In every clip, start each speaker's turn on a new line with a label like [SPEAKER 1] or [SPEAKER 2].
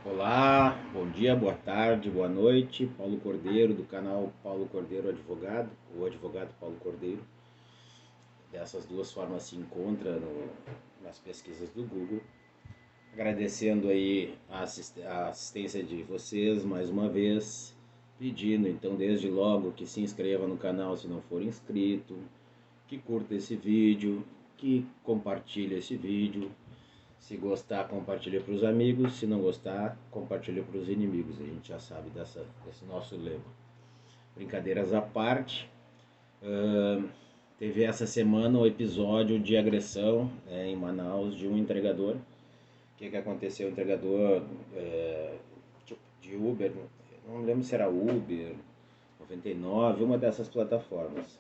[SPEAKER 1] Olá, bom dia, boa tarde, boa noite. Paulo Cordeiro, do canal Paulo Cordeiro Advogado, ou Advogado Paulo Cordeiro. Dessas duas formas se encontra nas pesquisas do Google. Agradecendo aí a assistência de vocês mais uma vez, pedindo então desde logo que se inscreva no canal se não for inscrito, que curta esse vídeo, que compartilhe esse vídeo. Se gostar, compartilha para os amigos. Se não gostar, compartilha para os inimigos. A gente já sabe desse nosso lema. Brincadeiras à parte, teve essa semana um episódio de agressão em Manaus de um entregador. O que aconteceu? O entregador de Uber, não lembro se era Uber, 99, uma dessas plataformas.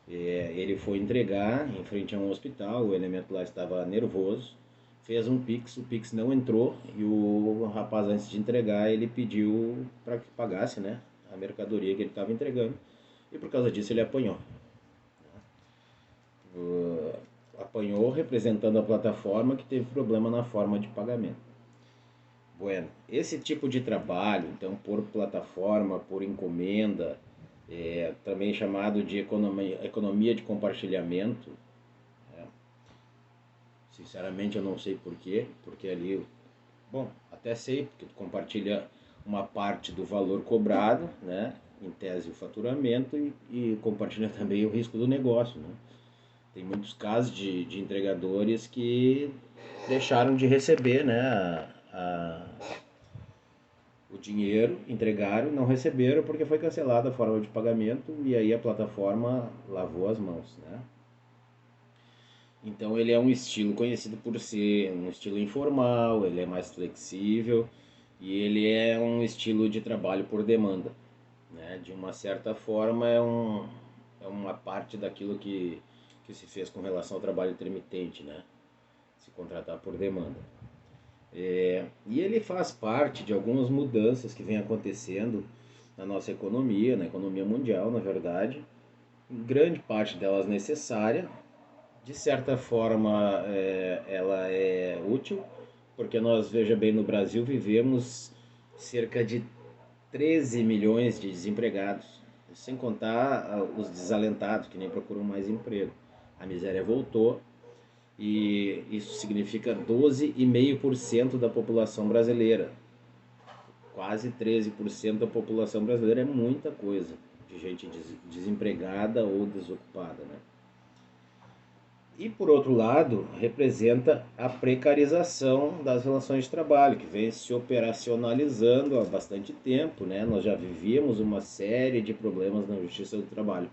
[SPEAKER 1] Ele foi entregar em frente a um hospital, o elemento lá estava nervoso, fez um Pix, o Pix não entrou e o rapaz, antes de entregar, ele pediu para que pagasse, né, a mercadoria que ele estava entregando, e por causa disso ele apanhou. Apanhou representando a plataforma que teve problema na forma de pagamento. Bueno, esse tipo de trabalho, então por plataforma, por encomenda, também chamado de economia de compartilhamento. Sinceramente eu não sei porquê, porque ali, bom, até sei, porque tu compartilha uma parte do valor cobrado, né, em tese o faturamento, e compartilha também o risco do negócio, né. Tem muitos casos de entregadores que deixaram de receber, né, o dinheiro, entregaram, não receberam porque foi cancelada a forma de pagamento e aí a plataforma lavou as mãos, né. Então ele é um estilo conhecido por ser um estilo informal, ele é mais flexível e ele é um estilo de trabalho por demanda, né? De uma certa forma é uma parte daquilo que se fez com relação ao trabalho intermitente, né? Se contratar por demanda. E ele faz parte de algumas mudanças que vem acontecendo na nossa economia, na economia mundial, na verdade. Grande parte delas necessária, de certa forma ela é útil, porque nós, veja bem, no Brasil vivemos cerca de 13 milhões de desempregados, sem contar os desalentados que nem procuram mais emprego. A miséria voltou e isso significa 12,5% da população brasileira. Quase 13% da população brasileira é muita coisa de gente desempregada ou desocupada, né? E, por outro lado, representa a precarização das relações de trabalho, que vem se operacionalizando há bastante tempo, né? Nós já vivíamos uma série de problemas na Justiça do Trabalho,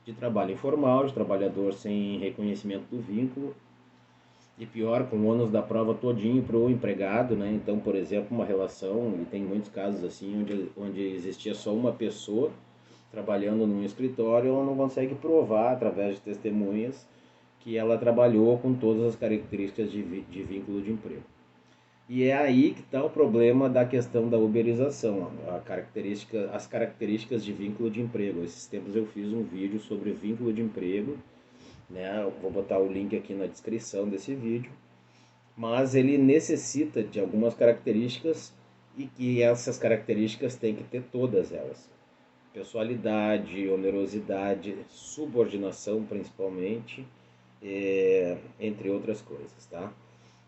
[SPEAKER 1] de trabalho informal, de trabalhador sem reconhecimento do vínculo, e pior, com o ônus da prova todinho para o empregado, né? Então, por exemplo, uma relação, e tem muitos casos assim, onde existia só uma pessoa trabalhando num escritório, ela não consegue provar, através de testemunhas, que ela trabalhou com todas as características de vínculo de emprego. E é aí que está o problema da questão da uberização, as características de vínculo de emprego. Esses tempos eu fiz um vídeo sobre vínculo de emprego, né? Eu vou botar o link aqui na descrição desse vídeo, mas ele necessita de algumas características e que essas características têm que ter todas elas. Pessoalidade, onerosidade, subordinação principalmente, entre outras coisas, tá?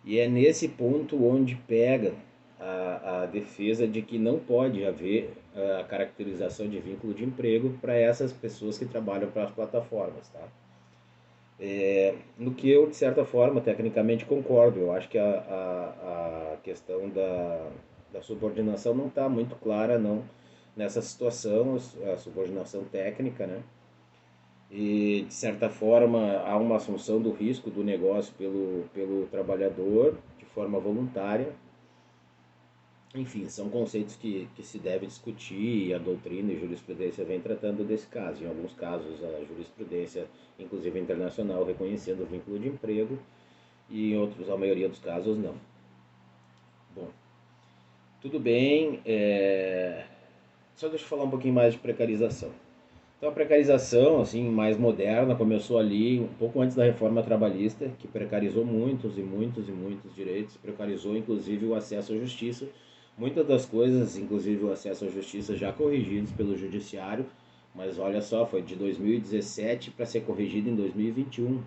[SPEAKER 1] E é nesse ponto onde pega a defesa de que não pode haver a caracterização de vínculo de emprego para essas pessoas que trabalham para as plataformas, tá? No que eu, de certa forma, tecnicamente concordo. Eu acho que a questão da subordinação não está muito clara, não, nessa situação, a subordinação técnica, né? E, de certa forma, há uma assunção do risco do negócio pelo trabalhador de forma voluntária. Enfim, são conceitos que se deve discutir e a doutrina e a jurisprudência vem tratando desse caso. Em alguns casos, a jurisprudência, inclusive internacional, reconhecendo o vínculo de emprego e em outros, a maioria dos casos, não. Bom, tudo bem, só deixa eu falar um pouquinho mais de precarização. Então a precarização, assim, mais moderna, começou ali um pouco antes da reforma trabalhista, que precarizou muitos e muitos e muitos direitos, precarizou inclusive o acesso à justiça, Muitas das coisas, inclusive o acesso à justiça, já corrigidos pelo judiciário, mas olha só, foi de 2017 para ser corrigido em 2021.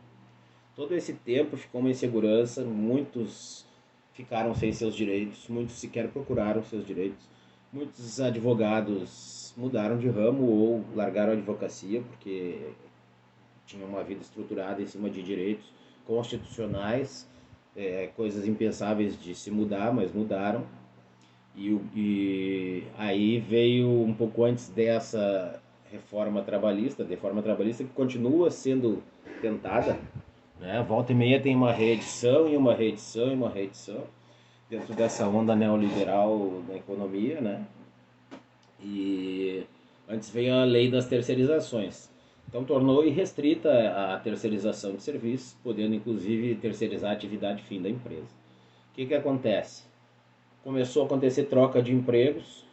[SPEAKER 1] Todo esse tempo ficou uma insegurança, muitos ficaram sem seus direitos, muitos sequer procuraram seus direitos, muitos advogados mudaram de ramo ou largaram a advocacia porque tinham uma vida estruturada em cima de direitos constitucionais, coisas impensáveis de se mudar, mas mudaram. E aí veio um pouco antes dessa reforma trabalhista que continua sendo tentada, né? Volta e meia tem uma reedição e uma reedição e uma reedição dentro dessa onda neoliberal da economia, né? E antes veio a lei das terceirizações. Então tornou irrestrita a terceirização de serviços, podendo inclusive terceirizar a atividade fim da empresa. O que acontece? Começou a acontecer troca de empregos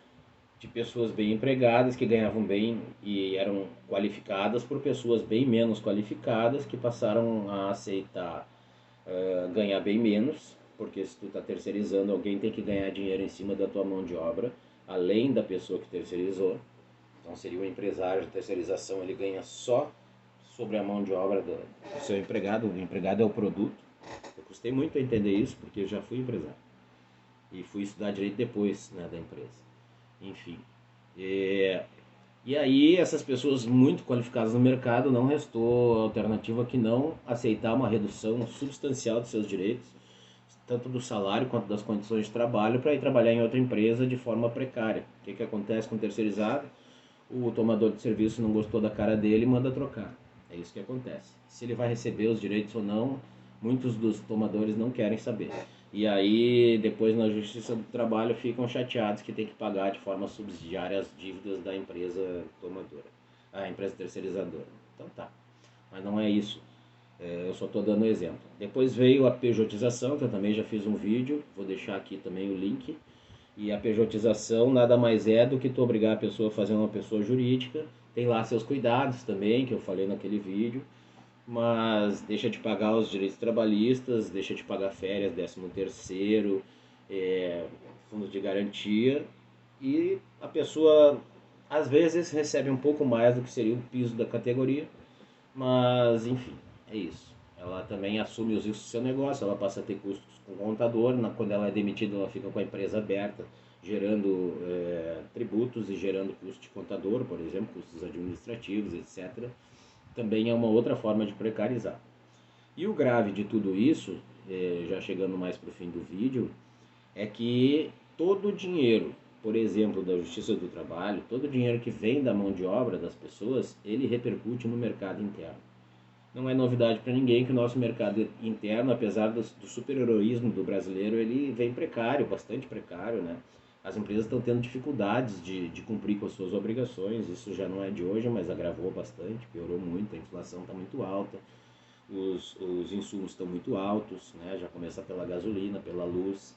[SPEAKER 1] de pessoas bem empregadas que ganhavam bem e eram qualificadas por pessoas bem menos qualificadas que passaram a aceitar ganhar bem menos, porque se tu está terceirizando, alguém tem que ganhar dinheiro em cima da tua mão de obra, além da pessoa que terceirizou. Então seria o empresário de terceirização, ele ganha só sobre a mão de obra do seu empregado, o empregado é o produto. Eu custei muito a entender isso, porque eu já fui empresário. E fui estudar direito depois, né, da empresa. Enfim. E aí essas pessoas muito qualificadas no mercado, não restou alternativa que não aceitar uma redução substancial de seus direitos, tanto do salário quanto das condições de trabalho, para ir trabalhar em outra empresa de forma precária. O que acontece com o terceirizado? O tomador de serviço não gostou da cara dele e manda trocar. É isso que acontece. Se ele vai receber os direitos ou não, muitos dos tomadores não querem saber. E aí, depois na Justiça do Trabalho, ficam chateados que tem que pagar de forma subsidiária as dívidas da empresa tomadora, a empresa terceirizadora. Então tá, mas não é isso. Eu só estou dando um exemplo. Depois veio a pejotização, que eu também já fiz um vídeo, vou deixar aqui também o link. E a pejotização nada mais é do que tu obrigar a pessoa a fazer uma pessoa jurídica. Tem lá seus cuidados também, que eu falei naquele vídeo, mas deixa de pagar os direitos trabalhistas, deixa de pagar férias, 13º, fundo de garantia, e a pessoa às vezes recebe um pouco mais do que seria o piso da categoria, mas enfim, é isso. Ela também assume os riscos do seu negócio, ela passa a ter custos com o contador, quando ela é demitida ela fica com a empresa aberta, gerando tributos e gerando custo de contador, por exemplo, custos administrativos, etc. Também é uma outra forma de precarizar. E o grave de tudo isso, já chegando mais para o fim do vídeo, é que todo o dinheiro, por exemplo, da Justiça do Trabalho, todo o dinheiro que vem da mão de obra das pessoas, ele repercute no mercado interno. Não é novidade para ninguém que o nosso mercado interno, apesar do super-heroísmo do brasileiro, ele vem precário, bastante precário, né? As empresas estão tendo dificuldades de cumprir com as suas obrigações, isso já não é de hoje, mas agravou bastante, piorou muito, a inflação está muito alta, os insumos estão muito altos, né? Já começa pela gasolina, pela luz.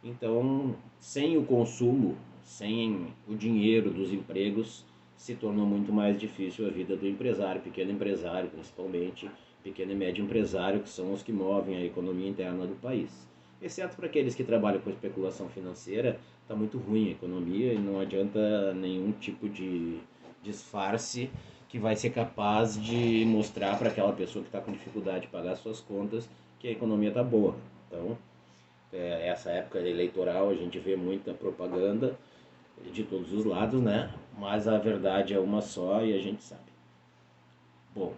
[SPEAKER 1] Então, sem o consumo, sem o dinheiro dos empregos, se tornou muito mais difícil a vida do empresário, pequeno empresário principalmente, pequeno e médio empresário, que são os que movem a economia interna do país. Exceto para aqueles que trabalham com especulação financeira, está muito ruim a economia e não adianta nenhum tipo de disfarce que vai ser capaz de mostrar para aquela pessoa que está com dificuldade de pagar suas contas que a economia está boa. Então, essa época eleitoral a gente vê muita propaganda de todos os lados, né? Mas a verdade é uma só e a gente sabe. Bom,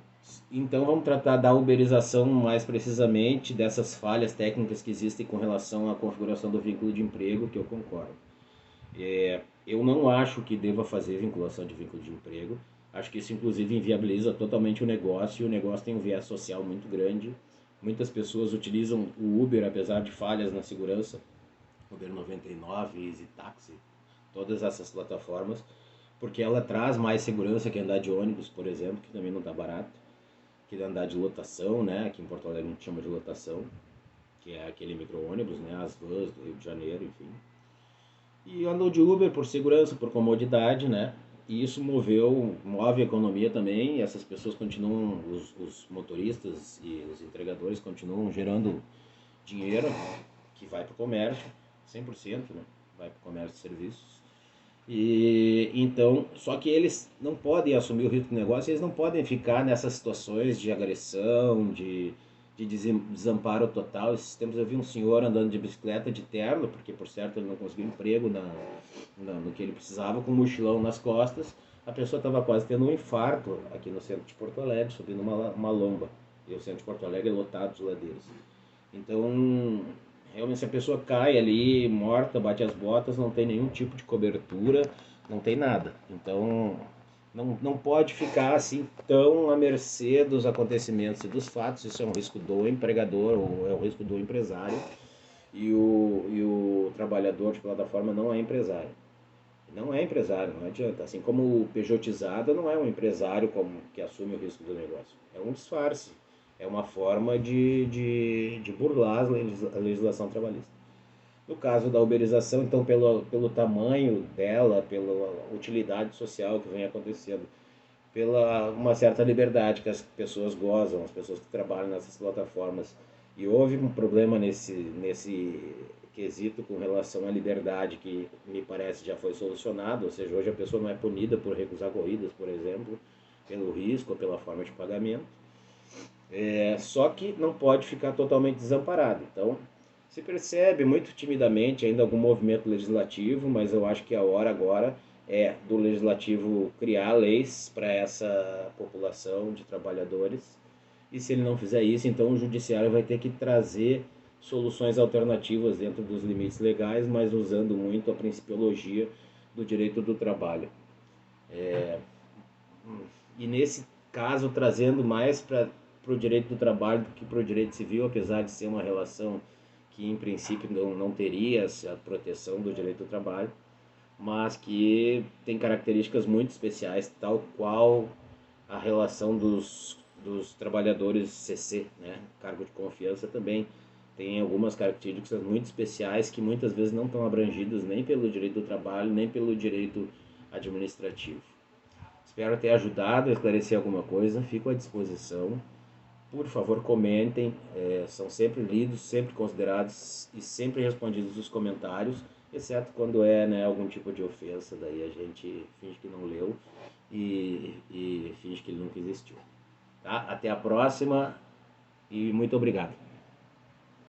[SPEAKER 1] então vamos tratar da uberização mais precisamente, dessas falhas técnicas que existem com relação à configuração do vínculo de emprego, que eu concordo. Eu não acho que deva fazer vinculação de vínculo de emprego. Acho que isso, inclusive, inviabiliza totalmente o negócio. E o negócio tem um viés social muito grande. Muitas pessoas utilizam o Uber, apesar de falhas na segurança. Uber 99, Easy Taxi, todas essas plataformas, porque ela traz mais segurança que andar de ônibus, por exemplo, que também não está barato, que andar de lotação, né? Aqui em Porto Alegre a gente chama de lotação, que é aquele micro-ônibus, né? As vans do Rio de Janeiro, enfim. E andou de Uber por segurança, por comodidade, né? E isso move a economia também, e essas pessoas continuam, os motoristas e os entregadores continuam gerando dinheiro que vai para o comércio, 100%, né? vai para o comércio de serviços. E então, só que eles não podem assumir o risco do negócio, eles não podem ficar nessas situações de agressão, de desamparo total. Esses tempos eu vi um senhor andando de bicicleta de terno, porque por certo ele não conseguiu emprego no que ele precisava, com um mochilão nas costas. A pessoa estava quase tendo um infarto aqui no centro de Porto Alegre, subindo uma lomba. E o centro de Porto Alegre é lotado de ladeiras. Então, realmente, se a pessoa cai ali, morta, bate as botas, não tem nenhum tipo de cobertura, não tem nada. Então, não pode ficar assim tão à mercê dos acontecimentos e dos fatos. Isso é um risco do empregador ou é um risco do empresário. E o trabalhador de plataforma não é empresário. Não é empresário, não adianta. Assim como o pejotizado não é um empresário como que assume o risco do negócio. É um disfarce. É uma forma de burlar a legislação trabalhista. No caso da uberização, então, pelo tamanho dela, pela utilidade social que vem acontecendo, pela uma certa liberdade que as pessoas gozam, as pessoas que trabalham nessas plataformas. E houve um problema nesse quesito com relação à liberdade que me parece já foi solucionado, ou seja, hoje a pessoa não é punida por recusar corridas, por exemplo, pelo risco ou pela forma de pagamento. Só que não pode ficar totalmente desamparado. Então, se percebe muito timidamente ainda algum movimento legislativo, mas eu acho que a hora agora é do legislativo criar leis para essa população de trabalhadores. E se ele não fizer isso, então o judiciário vai ter que trazer soluções alternativas dentro dos limites legais, mas usando muito a principiologia do direito do trabalho. E nesse caso, trazendo mais para o direito do trabalho do que para o direito civil, apesar de ser uma relação que em princípio não teria a proteção do direito do trabalho, mas que tem características muito especiais, tal qual a relação dos trabalhadores CC, né? Cargo de confiança também tem algumas características muito especiais que muitas vezes não estão abrangidas nem pelo direito do trabalho, nem pelo direito administrativo. Espero ter ajudado a esclarecer alguma coisa, fico à disposição. Por favor, comentem, são sempre lidos, sempre considerados e sempre respondidos os comentários, exceto quando é, né, algum tipo de ofensa, daí a gente finge que não leu e finge que ele nunca existiu. Tá? Até a próxima e muito obrigado.